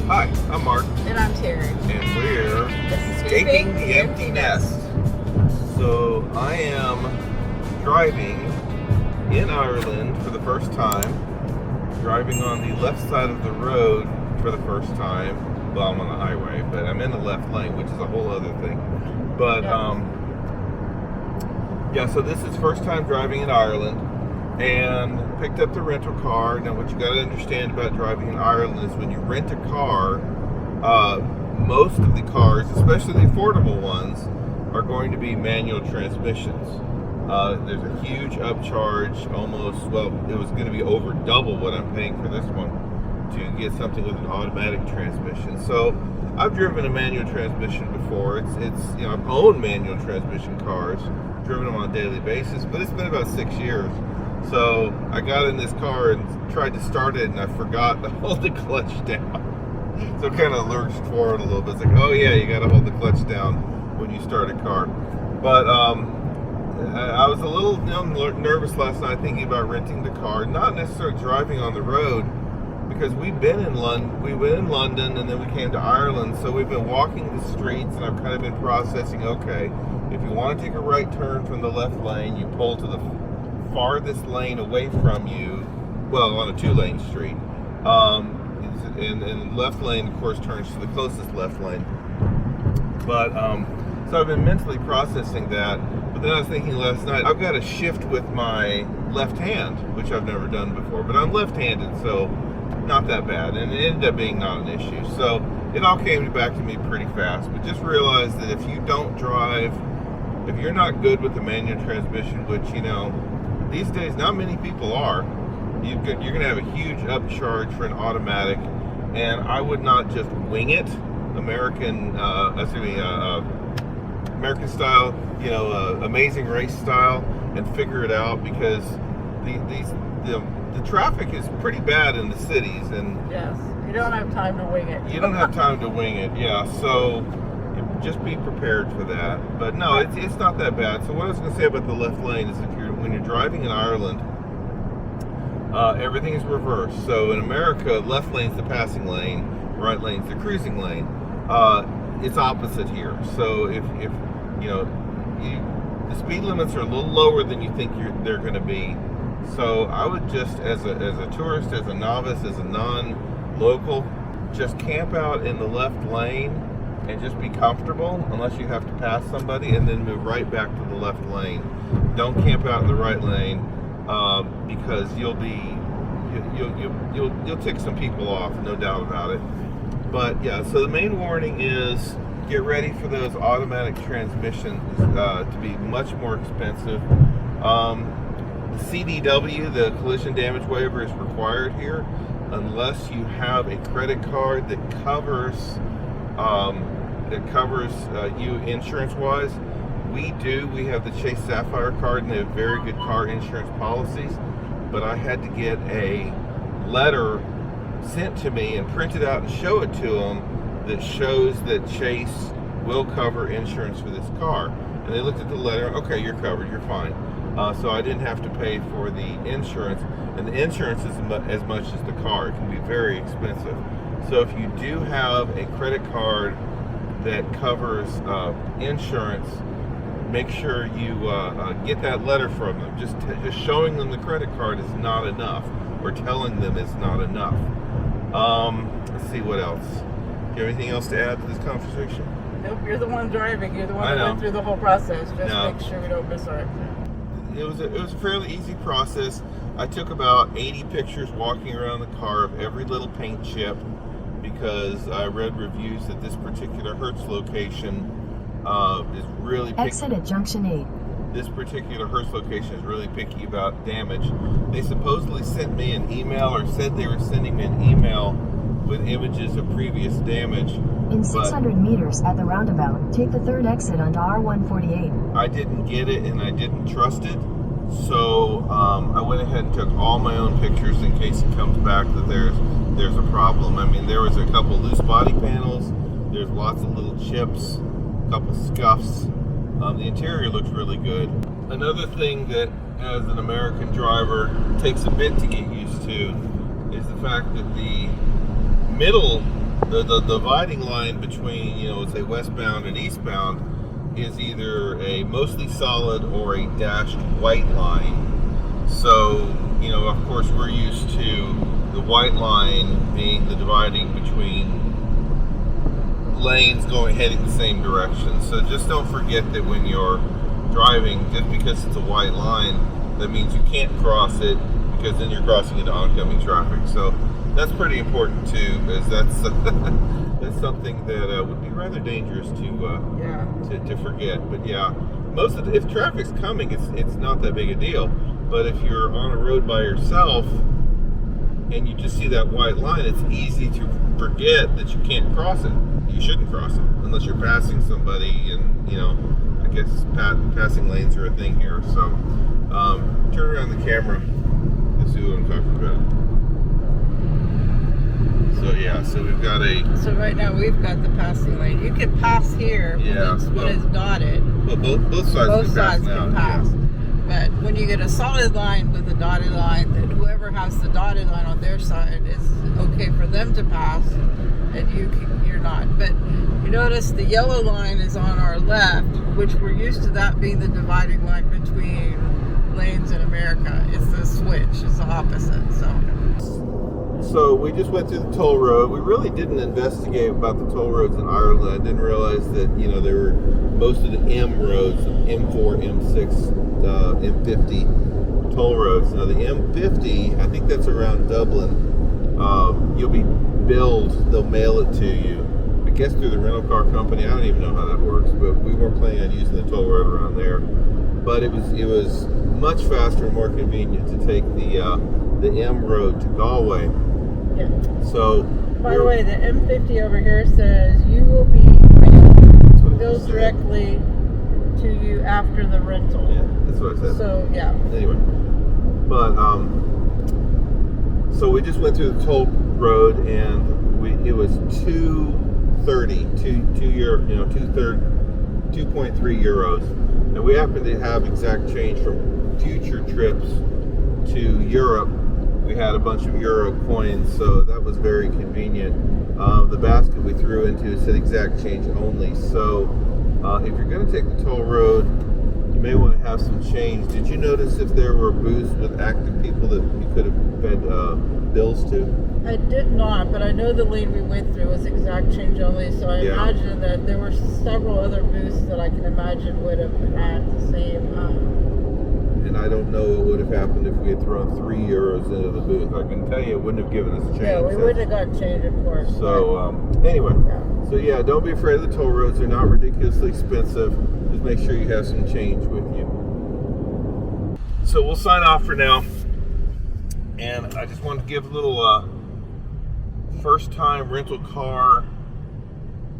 Hi, I'm Mark, And I'm Terry. and we're escaping the empty nest. So I am driving in Ireland for the first time, driving on the left side of the road for the first time. Well, I'm on the highway, but I'm in the left lane, which is a whole other thing. But so this is first time driving in Ireland, and picked up the rental car. Now, what you got to understand about driving in Ireland is when you rent a car, most of the cars, especially the affordable ones, are going to be manual transmissions. There's a huge upcharge, it was going to be over double what I'm paying for this one to get something with an automatic transmission. So I've driven a manual transmission before. I've owned manual transmission cars, driven them on a daily basis, but it's been about 6 years. So I got in this car and tried to start it, and I forgot to hold the clutch down. So kind of lurched forward a little bit. It's like, oh yeah, you got to hold the clutch down when you start a car. But I was a little nervous last night thinking about renting the car, not necessarily driving on the road, because we've been in London. We went in London, and then we came to Ireland. So we've been walking the streets, and I've kind of been processing. Okay, if you want to take a right turn from the left lane, you pull to the farthest lane away from you, well, on a 2-lane street, and left lane, of course, turns to the closest left lane. But so I've been mentally processing that. But then I was thinking last night, I've got to shift with my left hand, which I've never done before. But I'm left-handed, so not that bad, and it ended up being not an issue. So it all came back to me pretty fast. But just realize that if you don't drive, if you're not good with the manual transmission, which these days not many people are, you're going to have a huge upcharge for an automatic, and I would not just wing it, American style, Amazing Race style, and figure it out, because the traffic is pretty bad in the cities, and yes, you don't have time to wing it. You don't have time to wing it, yeah. So just be prepared for that. But no, it's not that bad. So what I was going to say about the left lane is when you're driving in Ireland, everything is reversed. So in America, left lane's the passing lane, right lane's the cruising lane. It's opposite here. So if the speed limits are a little lower than you think they're going to be. So I would just, as a tourist, as a novice, as a non-local, just camp out in the left lane and just be comfortable unless you have to pass somebody, and then move right back to the left lane. Don't camp out in the right lane, because you'll tick some people off, no doubt about it. But yeah, so the main warning is get ready for those automatic transmissions to be much more expensive. The CDW, the collision damage waiver, is required here unless you have a credit card that covers you insurance-wise. We have the Chase Sapphire card, and they have very good car insurance policies, but I had to get a letter sent to me and print it out and show it to them that shows that Chase will cover insurance for this car. And they looked at the letter, okay, you're covered, you're fine. So I didn't have to pay for the insurance, and the insurance is as much as the car. It can be very expensive. So if you do have a credit card that covers insurance, make sure you get that letter from them. Just showing them the credit card is not enough, or telling them it's not enough. Let's see what else. Do you have anything else to add to this conversation? Nope, you're the one driving. You're the one that went through the whole process. Just make sure we don't miss our exit. It was a fairly easy process. I took about 80 pictures walking around the car of every little paint chip, because I read reviews that this particular Hertz location is really picky. Exit at junction 8. This particular Hertz location is really picky about damage. They supposedly sent me an email, or said they were sending me an email with images of previous damage. In 600 meters at the roundabout, take the third exit onto R148. I didn't get it, and I didn't trust it. So I went ahead and took all my own pictures in case it comes back that there's a problem. I mean, there was a couple loose body panels. There's lots of little chips, a couple scuffs. The interior looks really good. Another thing that, as an American driver, takes a bit to get used to is the fact that the middle The dividing line between, you know, say westbound and eastbound is either a mostly solid or a dashed white line. So, you know, of course, we're used to the white line being the dividing between lanes heading the same direction. So just don't forget that when you're driving, just because it's a white line, that means you can't cross it, because then you're crossing into oncoming traffic. So that's pretty important too, because that's that's something that would be rather dangerous to forget. But yeah, if traffic's coming, it's not that big a deal. But if you're on a road by yourself and you just see that white line, it's easy to forget that you can't cross it. You shouldn't cross it unless you're passing somebody, and, you know, I guess passing lanes are a thing here. So turn around the camera and see what I'm talking about. So yeah, so we've got So right now we've got the passing lane. You can pass here when it's dotted. Well, both sides can pass. Yeah. But when you get a solid line with a dotted line, then whoever has the dotted line on their side is okay for them to pass, and you're not. But you notice the yellow line is on our left, which we're used to that being the dividing line between lanes in America. It's the switch. It's the opposite. So we just went through the toll road. We really didn't investigate about the toll roads in Ireland. I didn't realize that, you know, there were most of the M roads, M4, M6, M50 toll roads. Now the M50, I think that's around Dublin. You'll be billed, they'll mail it to you, I guess through the rental car company. I don't even know how that works, but we weren't planning on using the toll road around there. But it was much faster and more convenient to take the M road to Galway. Yeah. So, by the way, the M50 over here says you will be billed directly to you after the rental. Yeah, that's what I said. So yeah. Anyway, but so we just went through the toll road, and it was €2.30, 2.3 euros, and we happen to have exact change from future trips to Europe. We had a bunch of euro coins, so that was very convenient. The basket we threw into said exact change only. So if you're going to take the toll road, you may want to have some change. Did you notice if there were booths with active people that you could have fed bills to? I did not, but I know the lane we went through was exact change only, so I imagine that there were several other booths that I can imagine would have had the same. And I don't know what would have happened if we had thrown €3 into the booth. I can tell you it wouldn't have given us change. Yeah, we wouldn't have got change, of course. So, anyway. Yeah. So, yeah, don't be afraid of the toll roads. They're not ridiculously expensive. Just make sure you have some change with you. So, we'll sign off for now. And I just wanted to give a little first-time rental car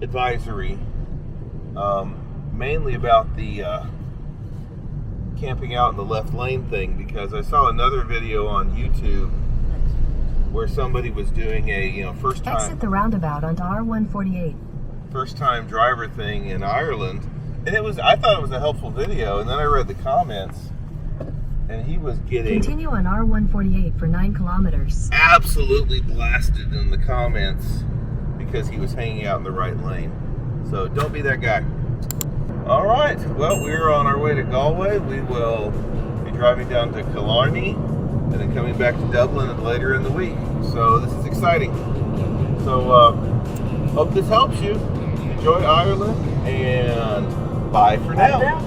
advisory. Mainly about the camping out in the left lane thing, because I saw another video on YouTube where somebody was doing a first time exit the roundabout onto R148 first time driver thing in Ireland, and I thought it was a helpful video, and then I read the comments, and he was getting continue on R148 for 9 kilometers absolutely blasted in the comments because he was hanging out in the right lane. So don't be that guy. All right, well, we're on our way to Galway. We will be driving down to Killarney and then coming back to Dublin later in the week. So this is exciting. So hope this helps you. Enjoy Ireland, and bye for now.